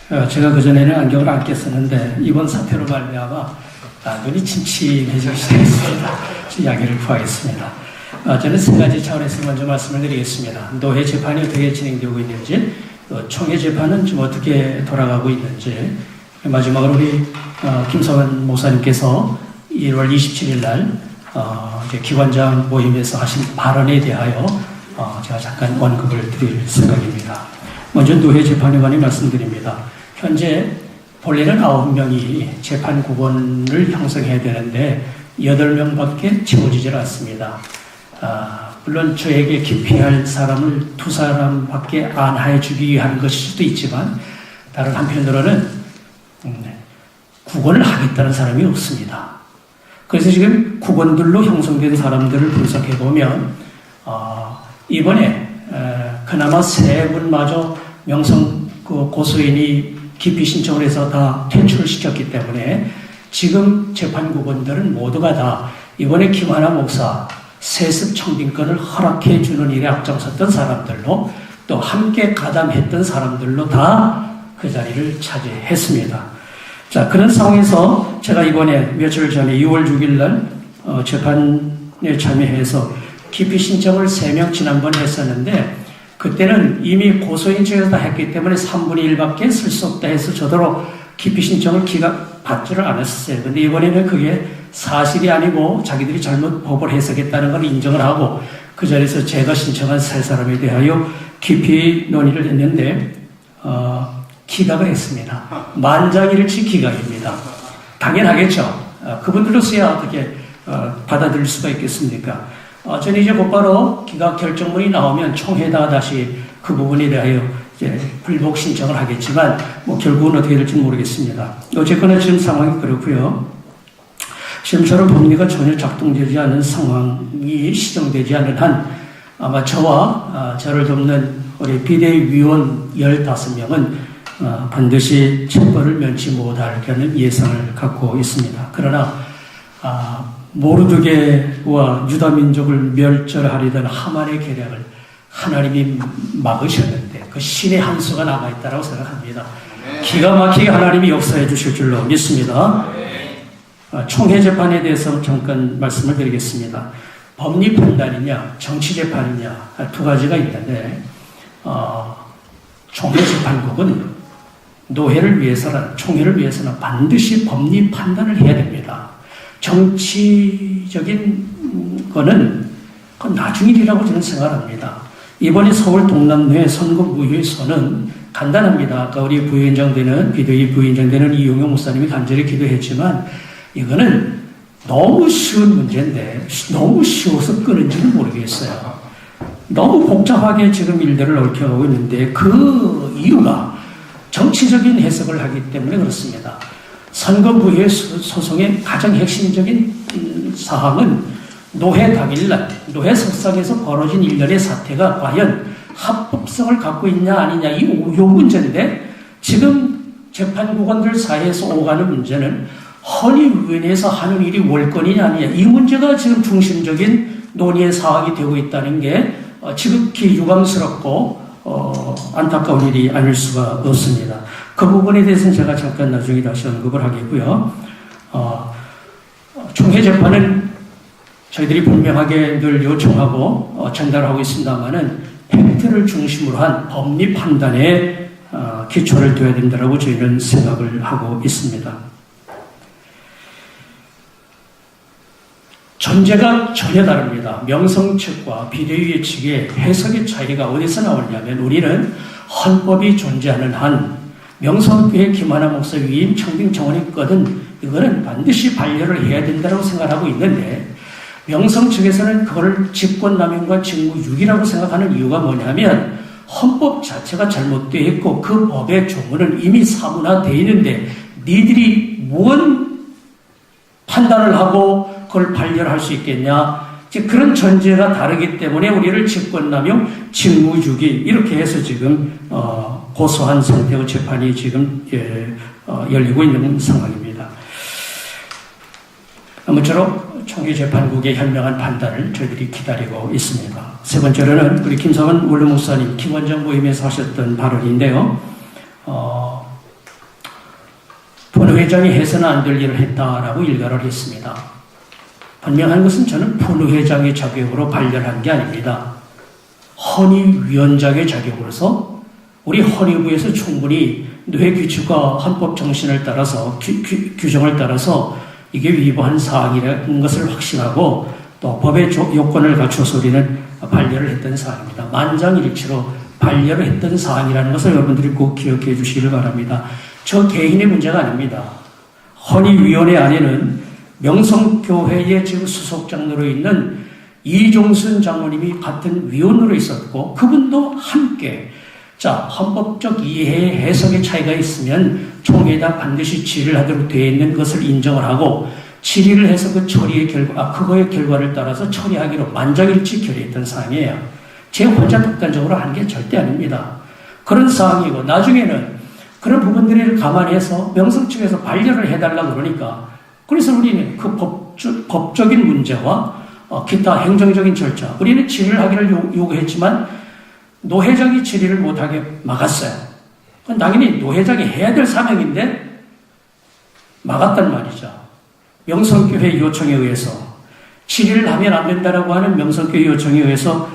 제가 그전에는 안경을 안 꼈었는데 이번 사태로 말미암아 눈이 침침해지기 시작했습니다. 양해를 구하겠습니다. 저는 세 가지 차원에서 먼저 말씀을 드리겠습니다. 노회 재판이 어떻게 진행되고 있는지, 총회 재판은 좀 어떻게 돌아가고 있는지, 마지막으로 우리 김성환 목사님께서 1월 27일 날 기관장 모임에서 하신 발언에 대하여 제가 잠깐 언급을 드릴 생각입니다. 먼저 노회 재판에 관해 말씀드립니다. 현재 본래는 9명이 재판국원을 형성해야 되는데 8명밖에 채워지질 않습니다. 물론 저에게 기피할 사람을 2사람밖에 안 해주기 위한 것일 수도 있지만 다른 한편으로는 국원을 하겠다는 사람이 없습니다. 그래서 지금 국원들로 형성된 사람들을 분석해보면 이번에 그나마 3분마저 명성 고소인이 기피 신청을 해서 다 퇴출을 시켰기 때문에 지금 재판국원들은 모두가 다 이번에 김하나 목사 세습 청빙권을 허락해 주는 일에 앞장섰던 사람들로 또 함께 가담했던 사람들로 다 그 자리를 차지했습니다. 자, 그런 상황에서 제가 이번에 며칠 전에 2월 6일 날 재판에 참여해서 기피 신청을 3명 지난번에 했었는데 그때는 이미 고소인 측에서 다 했기 때문에 3분의 1밖에 쓸 수 없다 해서 저더러 기피 신청을 받지를 않았어요. 근데 이번에는 그게 사실이 아니고 자기들이 잘못 법을 해석했다는 걸 인정을 하고 그 자리에서 제가 신청한 3사람에 대하여 기피 논의를 했는데 기각을 했습니다. 만장일치 기각입니다. 당연하겠죠. 그분들로서야 어떻게 받아들일 수가 있겠습니까? 저는 이제 곧바로 기각 결정문이 나오면 총회에다가 다시 그 부분에 대하여 이제 불복 신청을 하겠지만 결국은 어떻게 될지 모르겠습니다. 어쨌거나 지금 상황이 그렇고요. 지금처럼 법리가 전혀 작동되지 않은 상황이 시정되지 않은 한 아마 저와 저를 돕는 우리 비대위원 15명은 반드시 처벌을 면치 못할 그런 예상을 갖고 있습니다. 그러나 모르드게와 유다민족을 멸절하려던 하만의 계략을 하나님이 막으셨는데 그 신의 한 수가 남아있다고 생각합니다. 기가 막히게 하나님이 역사해 주실 줄로 믿습니다. 총회 재판에 대해서 잠깐 말씀을 드리겠습니다. 법리 판단이냐 정치 재판이냐 2가지가 있는데 총회 재판국은 노회를 위해서는 총회를 위해서는 반드시 법리 판단을 해야 됩니다. 정치적인 거는 그건 나중 일이라고 저는 생각합니다. 이번에 서울 동남로의 선거무효에서는 간단합니다. 아까 우리 부위원장 되는 비대위 부위원장 되는 이용영 목사님이 간절히 기도했지만 이거는 너무 쉬운 문제인데 너무 쉬워서 끄는지는 모르겠어요. 너무 복잡하게 지금 일들을 얽혀가고 있는데 그 이유가 정치적인 해석을 하기 때문에 그렇습니다. 선거무효 소송의 가장 핵심적인 사항은 노회 당일날 노회 석상에서 벌어진 일련의 사태가 과연 합법성을 갖고 있냐 아니냐 이 요 문제인데 지금 재판국원들 사이에서 오가는 문제는 헌의위원회에서 하는 일이 월권이냐 아니냐 이 문제가 지금 중심적인 논의의 사항이 되고 있다는 게 지극히 유감스럽고 안타까운 일이 아닐 수가 없습니다. 그 부분에 대해서는 제가 잠깐 나중에 다시 언급을 하겠고요. 총회 재판은 저희들이 분명하게 늘 요청하고 전달하고 있습니다만은 팩트를 중심으로 한 법리 판단에 기초를 둬야 된다고 저희는 생각을 하고 있습니다. 전제가 전혀 다릅니다. 명성 측과 비대위 측의 해석의 차이가 어디서 나오냐면 우리는 헌법이 존재하는 한 명성교회 김하나 목사 위임 청빙 정원이 있거든 이거는 반드시 반려를 해야 된다고 생각하고 있는데 명성 측에서는 그거를 직권남용과 직무유기라고 생각하는 이유가 뭐냐면 헌법 자체가 잘못되어 있고 그 법의 조문은 이미 사문화되어 있는데 니들이 뭔 판단을 하고 그걸 발견할 수 있겠냐. 이제 그런 전제가 다르기 때문에 우리를 직권남용, 직무유기 이렇게 해서 지금 고소한 상태의 재판이 지금 열리고 있는 상황입니다. 아무쪼록 총회재판국의 현명한 판단을 저희들이 기다리고 있습니다. 세 번째로는 우리 김성환 원로 목사님 기관장 모임에서 하셨던 발언인데요. 회장이 해서는 안 될 일을 했다라고 일가를 했습니다. 분명한 것은 저는 푸 회장의 자격으로 발령한 게 아닙니다. 헌의위원장의 자격으로서 우리 헌의부에서 충분히 노회 규칙과 헌법 정신을 따라서 규정을 따라서 이게 위반한 사항이라는 것을 확신하고 또 법의 요건을 갖춰서 우리는 반려를 했던 사항입니다. 만장일치로 반려를 했던 사항이라는 것을 여러분들이 꼭 기억해 주시기를 바랍니다. 저 개인의 문제가 아닙니다. 헌의위원회 안에는 명성교회의 지금 수석장로로 있는 이종순 장로님이 같은 위원으로 있었고 그분도 함께 헌법적 이해 해석의 차이가 있으면 총회에다 반드시 질의를 하도록 되어 있는 것을 인정을 하고 질의를 해서 그 처리의 그거의 결과를 따라서 처리하기로 만장일치 결의했던 사항이에요. 제 혼자 독단적으로 하는 게 절대 아닙니다. 그런 사항이고 나중에는 그런 부분들을 감안해서 명성 측에서 반려를 해달라고 그러니까 그래서 우리는 그 법적인 문제와 기타 행정적인 절차 우리는 질의를 하기를 요구했지만 노 회장이 질의를 못하게 막았어요. 그건 당연히 노 회장이 해야 될 사명인데 막았단 말이죠. 명성교회 요청에 의해서 질의를 하면 안 된다라고 하는 명성교회 요청에 의해서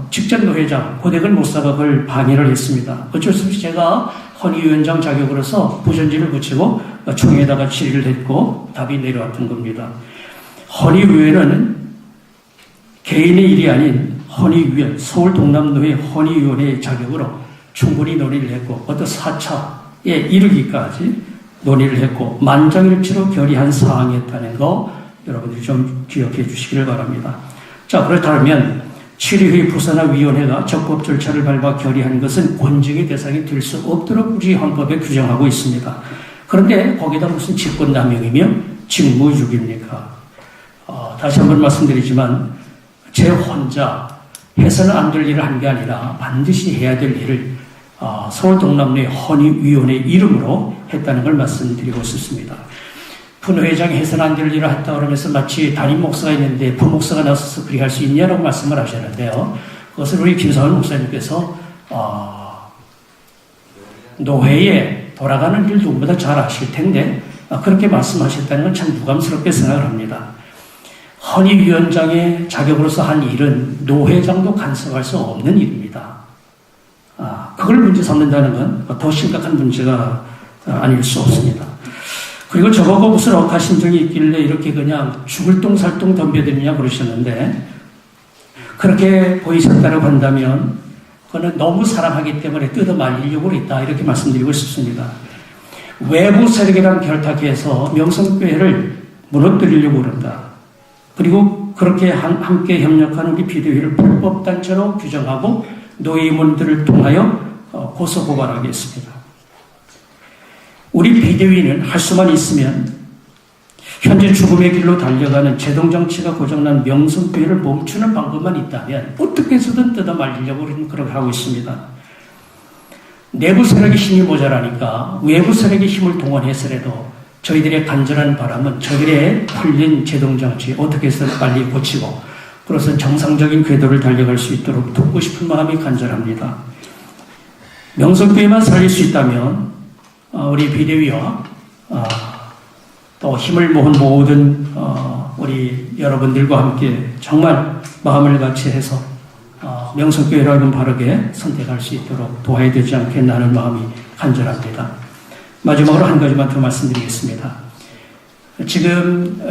직전 노 회장 고대근 목사가 그걸 방해를 했습니다. 어쩔 수 없이 제가 헌의위원장 자격으로서 부전지를 붙이고 총회에다가 질의를 했고 답이 내려왔던 겁니다. 헌의위원회는 개인의 일이 아닌 헌의위원, 서울 동남노회 헌의위원회의 자격으로 충분히 논의를 했고 어떤 4차에 이르기까지 논의를 했고 만장일치로 결의한 사항이었다는 거 여러분들이 좀 기억해 주시기를 바랍니다. 자, 그렇다면 취리의 부산화위원회가 적법 절차를 밟아 결의한 것은 권증의 대상이 될 수 없도록 우리 헌법에 규정하고 있습니다. 그런데 거기다 무슨 직권남용이며 직무유기입니까? 다시 한번 말씀드리지만 제 혼자 해서는 안 될 일을 한 게 아니라 반드시 해야 될 일을 서울 동남로의 헌의위원회 이름으로 했다는 걸 말씀드리고 싶습니다. 푸 회장이 해서는 안 될 일을 했다 그러면서 마치 담임 목사가 있는데 부목사가 나서서 그리 할 수 있냐라고 말씀을 하셨는데요. 그것을 우리 김상훈 목사님께서 노회에 돌아가는 일 누구보다 잘 아실 텐데 그렇게 말씀하셨다는 건 참 유감스럽게 생각을 합니다. 헌의위원장의 자격으로서 한 일은 노회장도 간섭할 수 없는 일입니다. 그걸 문제 삼는다는 건 더 심각한 문제가 아닐 수 없습니다. 그리고 저보고 무슨 억하심정이 있길래 이렇게 그냥 죽을 똥 살 똥 덤벼드느냐 그러셨는데 그렇게 보이셨다고 한다면 그거는 너무 사랑하기 때문에 뜯어 말리려고 했다 이렇게 말씀드리고 싶습니다. 외부 세력이랑 결탁해서 명성교회를 무너뜨리려고 그런다. 그리고 그렇게 함께 협력하는 우리 비대위를 불법단체로 규정하고 노예임원들을 통하여 고소고발하겠습니다. 우리 비대위는 할 수만 있으면 현재 죽음의 길로 달려가는 제동정치가 고장난 명성교회를 멈추는 방법만 있다면 어떻게 해서든 뜯어 말리려고 그렇게 하고 있습니다. 내부 세력의 힘이 모자라니까 외부 세력의 힘을 동원해서라도 저희들의 간절한 바람은 저희들의 풀린 제동정치 어떻게 해서 빨리 고치고 그래서 정상적인 궤도를 달려갈 수 있도록 돕고 싶은 마음이 간절합니다. 명성교회만 살릴 수 있다면 우리 비대위와 또 힘을 모은 모든 우리 여러분들과 함께 정말 마음을 같이 해서 명성교회라는 바르게 선택할 수 있도록 도와야 되지 않겠나 하는 마음이 간절합니다. 마지막으로 한 가지만 더 말씀드리겠습니다. 지금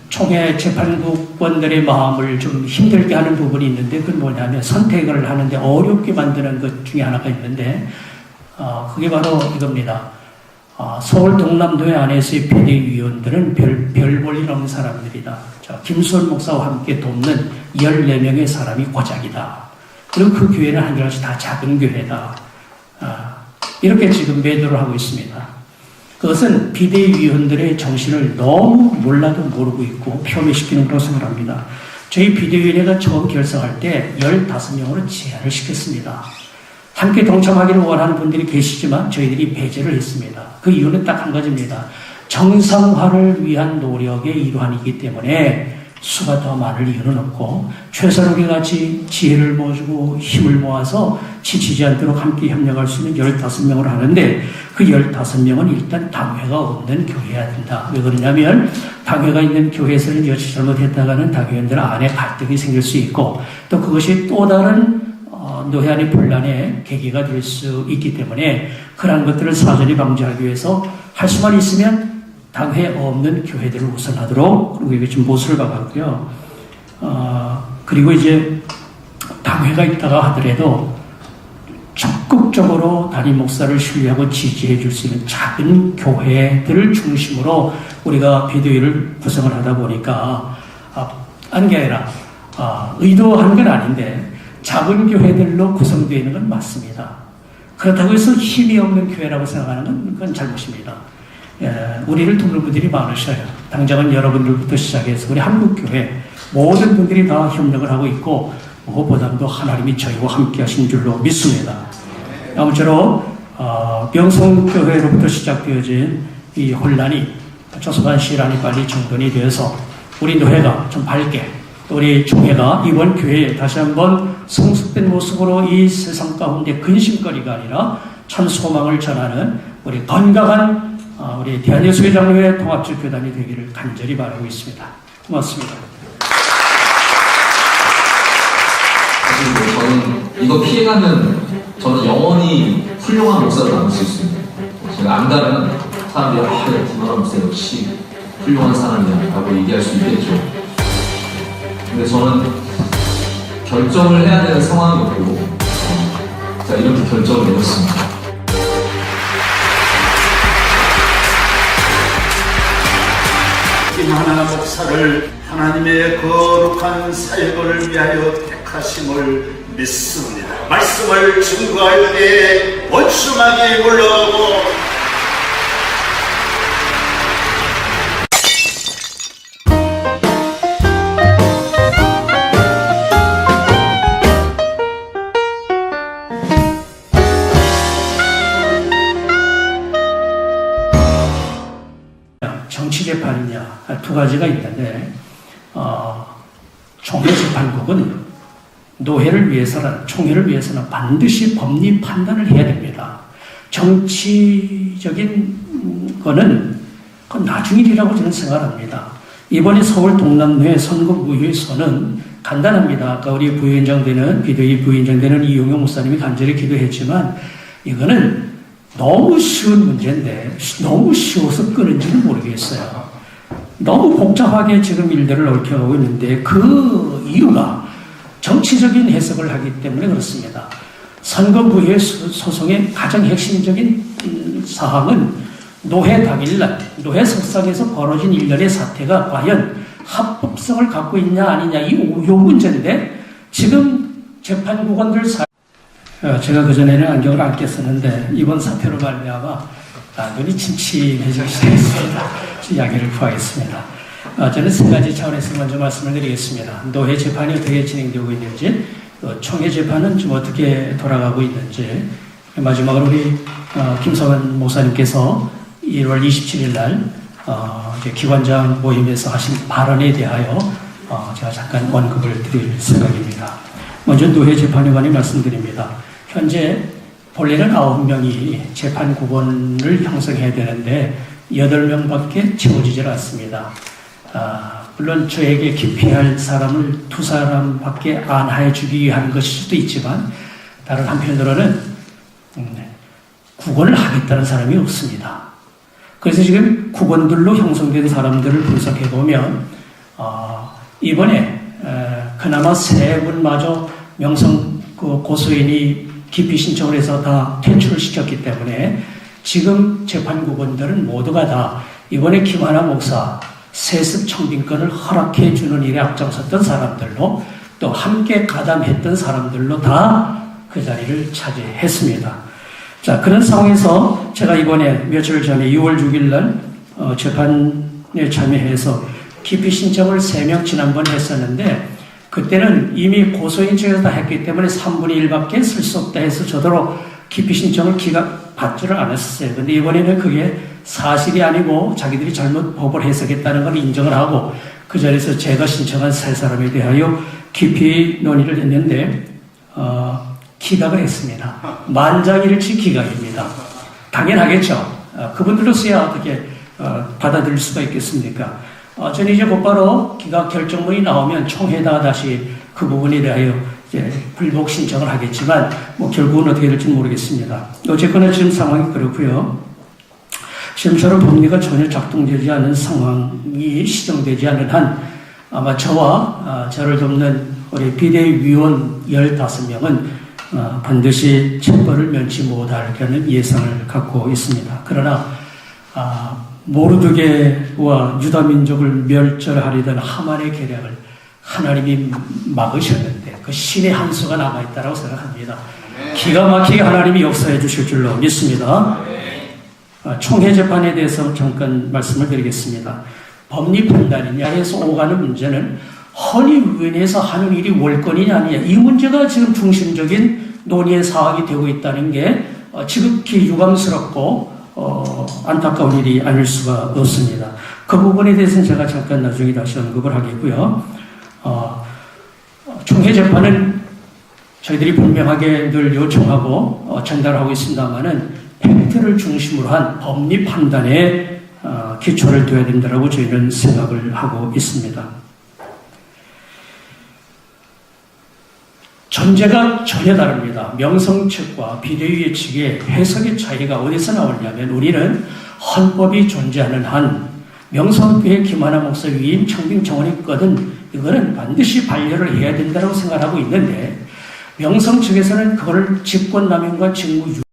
총회 재판국원들의 마음을 좀 힘들게 하는 부분이 있는데 그건 뭐냐면 선택을 하는데 어렵게 만드는 것 중에 하나가 있는데 그게 바로 이겁니다. 서울 동남도회 안에서의 비대위원들은 별 볼 일 없는 사람들이다. 김수원 목사와 함께 돕는 14명의 사람이 고작이다. 그리고 그 교회는 한결같이 다 작은 교회다. 이렇게 지금 매도를 하고 있습니다. 그것은 비대위원들의 정신을 너무 몰라도 모르고 있고 폄훼시키는 것으로 생각합니다. 저희 비대위원회가 처음 결성할 때 15명으로 제한을 시켰습니다. 함께 동참하기를 원하는 분들이 계시지만 저희들이 배제를 했습니다. 그 이유는 딱 한 가지입니다. 정상화를 위한 노력의 일환이기 때문에 수가 더 많을 이유는 없고, 최선욱이 같이 지혜를 모으고 힘을 모아서 지치지 않도록 함께 협력할 수 있는 15명을 하는데, 그 15명은 일단 당회가 없는 교회여야 된다. 왜 그러냐면 당회가 있는 교회에서는 여치 잘못했다가는 당회원들 안에 갈등이 생길 수 있고, 또 그것이 또 다른 노회 안의 분란의 계기가 될 수 있기 때문에 그러한 것들을 사전에 방지하기 위해서 할 수만 있으면 당회 없는 교회들을 우선하도록, 그리고 이게 좀 보수를 박았고요. 그리고 이제 당회가 있다가 하더라도 적극적으로 담임 목사를 신뢰하고 지지해 줄 수 있는 작은 교회들을 중심으로 우리가 비대위를 구성을 하다 보니까 하는 게 아니라 의도한 건 아닌데 작은 교회들로 구성되어 있는 건 맞습니다. 그렇다고 해서 힘이 없는 교회라고 생각하는 건 그건 잘못입니다. 우리를 돕는 분들이 많으셔요. 당장은 여러분들부터 시작해서 우리 한국교회 모든 분들이 다 협력을 하고 있고, 무엇보다도 하나님이 저희와 함께 하신 줄로 믿습니다. 아무쪼록 명성교회로부터 시작되어진 이 혼란이 조속한 시일 안에 빨리 정돈이 되어서 우리 노회가 좀 밝게, 우리 총회가 이번 교회에 다시 한번 성숙된 모습으로 이 세상 가운데 근심거리가 아니라 참 소망을 전하는 우리 건강한 우리 대한예수회장로회 통합적 교단이 되기를 간절히 바라고 있습니다. 고맙습니다. 저는 이거 피해가면 저는 영원히 훌륭한 목사로 남을 수 있습니다. 제가 안 가면 사람들이 김하람 목사 역시 훌륭한 사람이야 라고 얘기할 수 있겠죠. 근데 저는 결정을 해야 되는 상황이었고 제가 이렇게 결정을 내렸습니다. 김하나 목사를 하나님의 거룩한 사역을 위하여 택하심을 믿습니다. 말씀을 증거할 때에 원수막이 올라오고 정치재판이냐, 두 가지가 있는데, 총회재판국은 노회를 위해서는, 총회를 위해서는 반드시 법리 판단을 해야 됩니다. 정치적인 거는 그건 나중 일이라고 저는 생각합니다. 이번에 서울 동남로의 선거무효에서는 간단합니다. 아까 우리 부위원장 되는, 비대위 부위원장 되는 이용영 목사님이 간절히 기도했지만, 이거는 너무 쉬운 문제인데 너무 쉬워서 끄는지는 모르겠어요. 너무 복잡하게 지금 일들을 얽혀가고 있는데 그 이유가 정치적인 해석을 하기 때문에 그렇습니다. 선거무효 소송의 가장 핵심적인 사항은 노회 당일날 노회 석상에서 벌어진 일련의 사태가 과연 합법성을 갖고 있냐 아니냐, 이 요 문제인데 지금 재판국원들 제가 그전에는 안경을 안 꼈었는데 이번 사태로 말미암아 눈이 침침해지기 시작했습니다. 양해를 구하겠습니다. 저는 세 가지 차원에서 먼저 말씀을 드리겠습니다. 노회 재판이 어떻게 진행되고 있는지, 총회 재판은 좀 어떻게 돌아가고 있는지, 마지막으로 우리 김성환 목사님께서 1월 27일 날 기관장 모임에서 하신 발언에 대하여 제가 잠깐 언급을 드릴 생각입니다. 먼저 노회 재판에 관해 말씀드립니다. 현재 본래는 9명이 재판국원을 형성해야 되는데 8명밖에 채워지질 않습니다. 물론 저에게 기피할 사람을 2사람밖에 안하해 주기 위한 것일 수도 있지만, 다른 한편으로는 국원을 하겠다는 사람이 없습니다. 그래서 지금 국원들로 형성된 사람들을 분석해보면 이번에 그나마 3분마저 명성 고소인이 기피 신청을 해서 다 퇴출을 시켰기 때문에 지금 재판국원들은 모두가 다 이번에 김하나 목사 세습 청빙권을 허락해 주는 일에 앞장섰던 사람들로, 또 함께 가담했던 사람들로 다 그 자리를 차지했습니다. 자, 그런 상황에서 제가 이번에 며칠 전에 2월 6일 날 재판에 참여해서 기피 신청을 3명 지난번에 했었는데, 그때는 이미 고소인 측에서 다 했기 때문에 3분의 1밖에 쓸 수 없다 해서 저더러 기피 신청을 받지를 않았어요. 근데 이번에는 그게 사실이 아니고 자기들이 잘못 법을 해석했다는 걸 인정을 하고, 그 자리에서 제가 신청한 세 사람에 대하여 깊이 논의를 했는데 기각을 했습니다. 만장일치 기각입니다. 당연하겠죠. 그분들로서야 어떻게 받아들일 수가 있겠습니까? 저는 이제 곧바로 기각 결정문이 나오면 총회에다가 다시 그 부분에 대하여 이제 불복 신청을 하겠지만 결국은 어떻게 될지 모르겠습니다. 어쨌거나 지금 상황이 그렇고요. 지금처럼 법리가 전혀 작동되지 않은 상황이 시정되지 않은 한 아마 저와 저를 돕는 우리 비대위원 15명은 반드시 체벌을 면치 못하려는 예상을 갖고 있습니다. 그러나 모르드게와 유다민족을 멸절하려던 하만의 계략을 하나님이 막으셨는데 그 신의 한 수가 남아있다고 생각합니다. 기가 막히게 하나님이 역사해 주실 줄로 믿습니다. 총회 재판에 대해서 잠깐 말씀을 드리겠습니다. 법리 판단이냐 해서 오가는 문제는 헌의위원회에서 하는 일이 월권이냐 아니냐 이 문제가 지금 중심적인 논의의 사항이 되고 있다는 게 지극히 유감스럽고 안타까운 일이 아닐 수가 없습니다. 그 부분에 대해서는 제가 잠깐 나중에 다시 언급을 하겠고요. 총회 재판은 저희들이 분명하게 늘 요청하고 전달하고 있습니다만은 팩트를 중심으로 한 법리 판단에 기초를 둬야 된다고 저희는 생각을 하고 있습니다. 전제가 전혀 다릅니다. 명성 측과 비대위 측의 해석의 차이가 어디서 나오냐면 우리는 헌법이 존재하는 한 명성교회 김하나 목사 위임 청빙 정원이 있거든 이거는 반드시 반려를 해야 된다고 생각하고 있는데 명성 측에서는 그걸 직권남용과 직무